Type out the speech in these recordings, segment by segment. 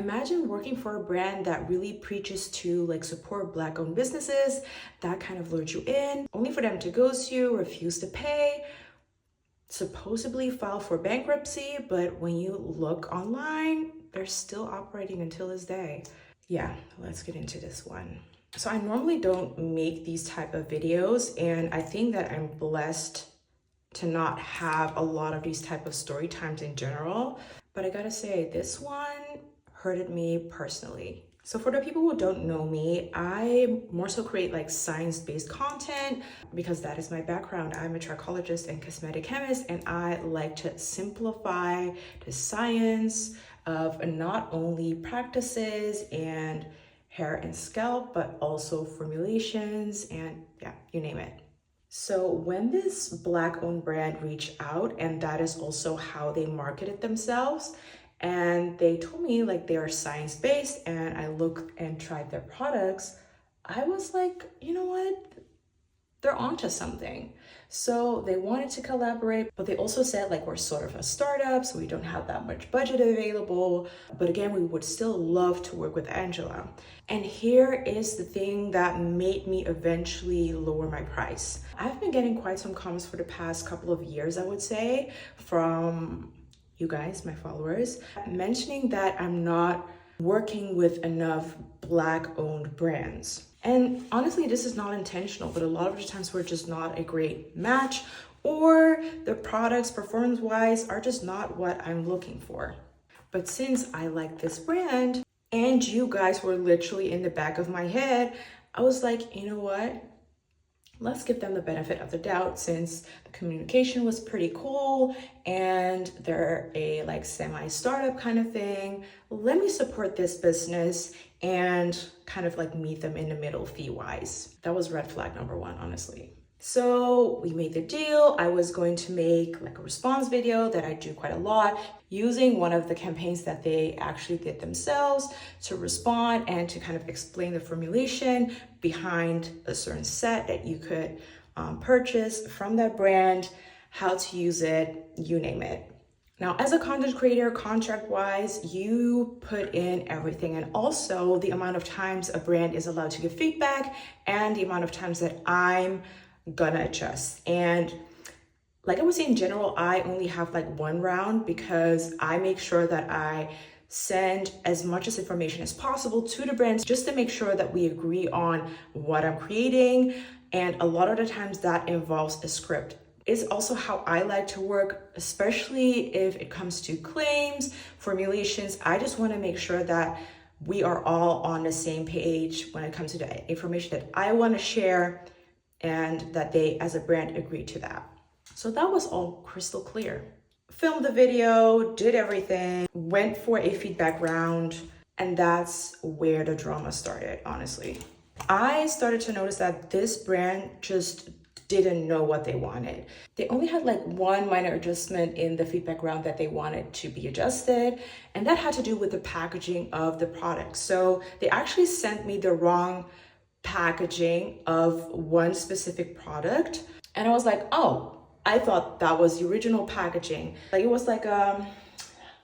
Imagine working for a brand that really preaches to like support Black-owned businesses, that kind of lured you in, only for them to ghost you, refuse to pay, supposedly file for bankruptcy, but when you look online, they're still operating until this day. Yeah, let's get into this one. So I normally don't make these type of videos, and I think that I'm blessed to not have a lot of these type of story times in general. But I gotta say, this one hurted me personally. So for the people who don't know me, I more so create like science-based content because that is my background. I'm a trichologist and cosmetic chemist, and I like to simplify the science of not only practices and hair and scalp, but also formulations and yeah, you name it. So when this Black-owned brand reached out, and that is also how they marketed themselves, and they told me like they are science-based, and I looked and tried their products, I was like, you know what? They're onto something. So they wanted to collaborate, but they also said like, we're sort of a startup, so we don't have that much budget available. But again, we would still love to work with Angela. And here is the thing that made me eventually lower my price. I've been getting quite some comments for the past couple of years, I would say, from you guys, my followers, mentioning that I'm not working with enough Black-owned brands. And honestly, this is not intentional, but a lot of the times we're just not a great match, or the products performance-wise are just not what I'm looking for. But since I like this brand and you guys were literally in the back of my head, I was like, you know what? Let's give them the benefit of the doubt, since the communication was pretty cool and they're a like semi-startup kind of thing. Let me support this business and kind of like meet them in the middle fee-wise. That was red flag number one, honestly. So we made the deal. I was going to make like a response video that I do quite a lot, using one of the campaigns that they actually did themselves to respond and to kind of explain the formulation behind a certain set that you could purchase from that brand, how to use it, you name it. Now, as a content creator, contract-wise, you put in everything, and also the amount of times a brand is allowed to give feedback and the amount of times that I'm gonna adjust. And like I would say, in general, I only have like one round because I make sure that I send as much as information as possible to the brands just to make sure that we agree on what I'm creating. And a lot of the times that involves a script. It's also how I like to work, especially if it comes to claims, formulations. I just want to make sure that we are all on the same page when it comes to the information that I want to share, and that they as a brand agree to that. So that was all crystal clear. Filmed the video, did everything, went for a feedback round, and that's where the drama started, honestly. I started to notice that this brand just didn't know what they wanted. They only had like one minor adjustment in the feedback round that they wanted to be adjusted, and that had to do with the packaging of the product. So they actually sent me the wrong packaging of one specific product, and I was like, oh, I thought that was the original packaging. Like it was like a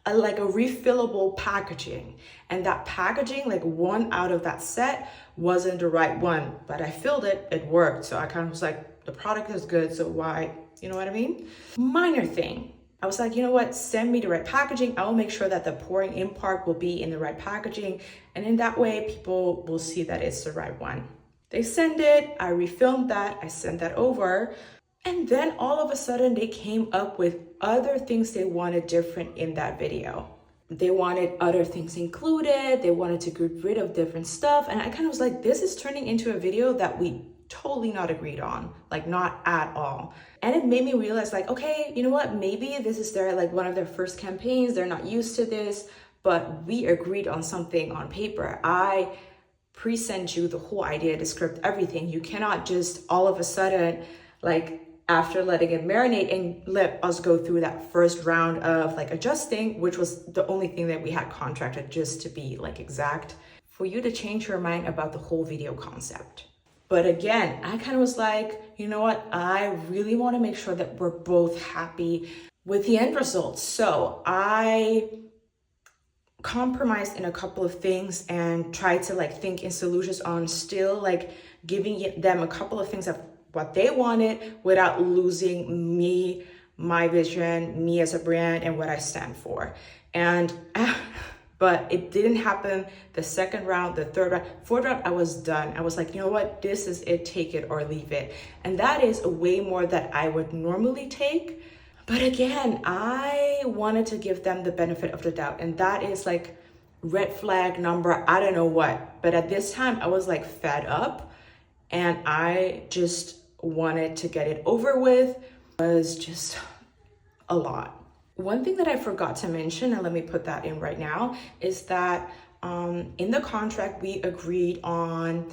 refillable packaging, and that packaging, like one out of that set wasn't the right one, but I filled it, it worked. So I kind of was like, the product is good, so why, you know what I mean? Minor thing. I was like, you know what, send me the right packaging. I will make sure that the pouring in part will be in the right packaging. And in that way, people will see that it's the right one. They send it, I refilmed that, I sent that over. And then all of a sudden they came up with other things they wanted different in that video. They wanted other things included. They wanted to get rid of different stuff. And I kind of was like, this is turning into a video that we totally not agreed on, like not at all. And it made me realize like, okay, you know what, maybe this is their like one of their first campaigns. They're not used to this, but we agreed on something on paper. I present you the whole idea, the script, everything. You cannot just all of a sudden, like after letting it marinate and let us go through that first round of like adjusting, which was the only thing that we had contracted, just to be like exact, for you to change your mind about the whole video concept. But again, I kind of was like, you know what? I really want to make sure that we're both happy with the end result. So I compromised in a couple of things and tried to like think in solutions on still like giving them a couple of things of what they wanted without losing me, my vision, me as a brand, and what I stand for. And but it didn't happen. The second round, the third round, fourth round, I was done. I was like, you know what, this is it, take it or leave it. And that is way more that I would normally take. But again, I wanted to give them the benefit of the doubt. And that is like red flag number, I don't know what. But at this time, I was like fed up and I just wanted to get it over with. It was just a lot. One thing that I forgot to mention, and let me put that in right now, is that in the contract, we agreed on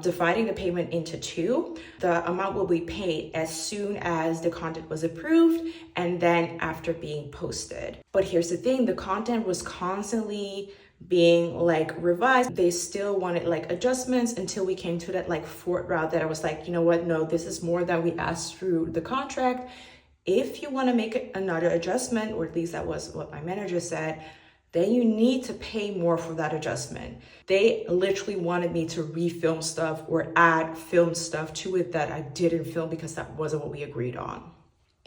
dividing the payment into two. The amount will be paid as soon as the content was approved and then after being posted. But here's the thing, the content was constantly being like revised. They still wanted like adjustments until we came to that like fourth route that I was like, you know what, no, this is more than we asked through the contract. If you want to make another adjustment, or at least that was what my manager said, then you need to pay more for that adjustment. They literally wanted me to refilm stuff or add film stuff to it that I didn't film because that wasn't what we agreed on.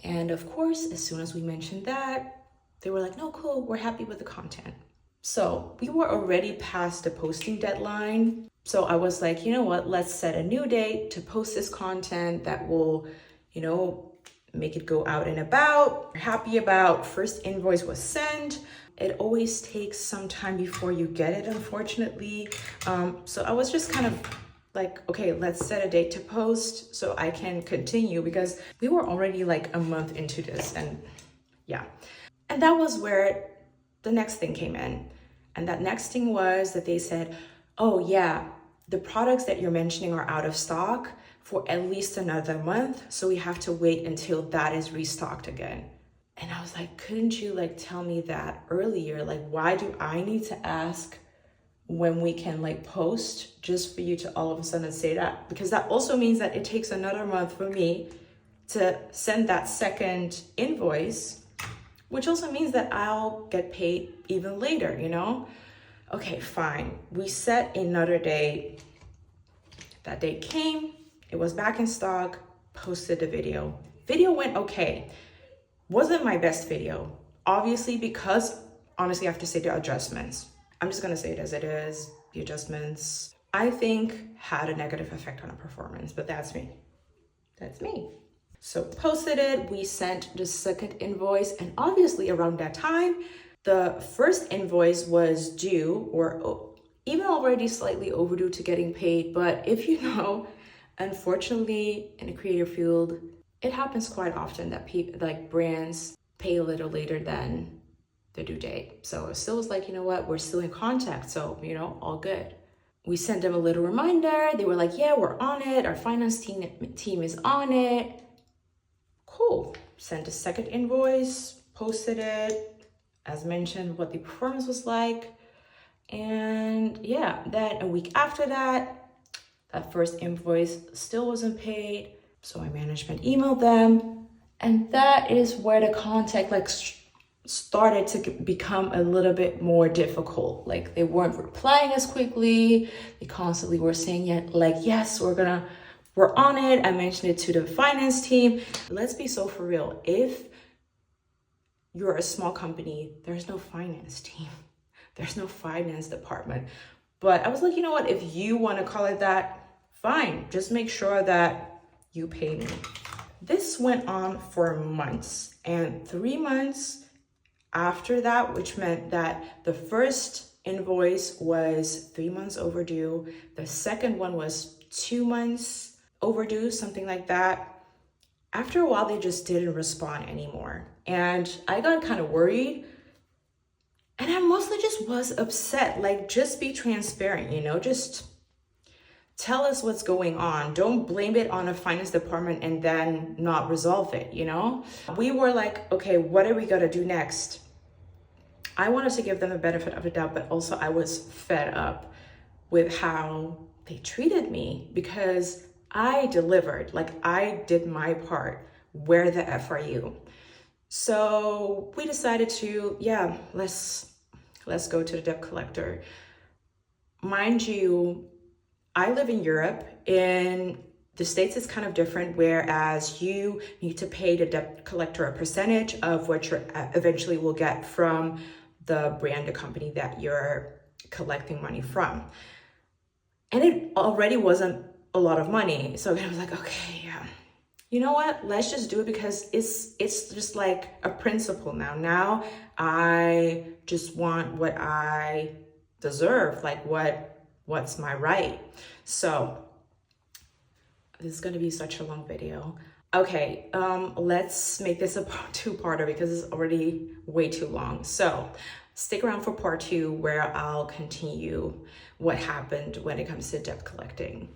And of course, as soon as we mentioned that, they were like, no, cool, we're happy with the content. So we were already past the posting deadline. So I was like, you know what, let's set a new date to post this content that will, you know, make it go out and about. Happy about. First invoice was sent. It always takes some time before you get it, unfortunately. So I was just kind of like, okay, let's set a date to post so I can continue, because we were already like a month into this, and yeah. And that was where the next thing came in. And that next thing was that they said, oh yeah, the products that you're mentioning are out of stock for at least another month. So we have to wait until that is restocked again. And I was like, couldn't you like tell me that earlier? Like, why do I need to ask when we can like post just for you to all of a sudden say that? Because that also means that it takes another month for me to send that second invoice, which also means that I'll get paid even later, you know? Okay, fine. We set another date. That date came, it was back in stock, posted the video. Video went okay. Wasn't my best video, obviously, because honestly, I have to say the adjustments. I'm just gonna say it as it is. The adjustments, I think, had a negative effect on our performance, but that's me. That's me. So posted it, we sent the second invoice, and obviously around that time, the first invoice was due, or even already slightly overdue to getting paid. But if you know, unfortunately, in the creative field, it happens quite often that people, like brands, pay a little later than the due date. So it still was like, you know what, we're still in contact. So, you know, all good. We sent them a little reminder. They were like, yeah, we're on it. Our finance team is on it. Cool. Sent a second invoice, posted it, as mentioned, what the performance was like. And yeah, then a week after that, that first invoice still wasn't paid. So my management emailed them, and that is where the contact like started to become a little bit more difficult. Like they weren't replying as quickly. They constantly were saying, yeah, like, yes, we're on it. I mentioned it to the finance team. Let's be so for real. If you're a small company, there's no finance team. There's no finance department. But I was like, you know what? If you want to call it that, fine. Just make sure that you pay me. This went on for months, and 3 months after that, which meant that the first invoice was 3 months overdue. The second one was 2 months overdue, something like that. After a while, they just didn't respond anymore. And I got kind of worried. And I mostly just was upset. Like, just be transparent, you know, just tell us what's going on. Don't blame it on a finance department and then not resolve it, you know? We were like, okay, what are we gonna do next? I wanted to give them the benefit of the doubt, but also I was fed up with how they treated me, because I delivered, like I did my part. Where the F are you? So we decided to, yeah, let's let's go to the debt collector. Mind you, I live in Europe. In the States, it's kind of different, whereas you need to pay the debt collector a percentage of what you eventually will get from the brand, the company that you're collecting money from. And it already wasn't a lot of money. So I was like, okay, yeah, you know what? Let's just do it, because it's just like a principle now. Now I just want what I deserve, like what's my right. So this is gonna be such a long video. Okay, let's make this a two-parter because it's already way too long. So stick around for part 2, where I'll continue what happened when it comes to debt collecting.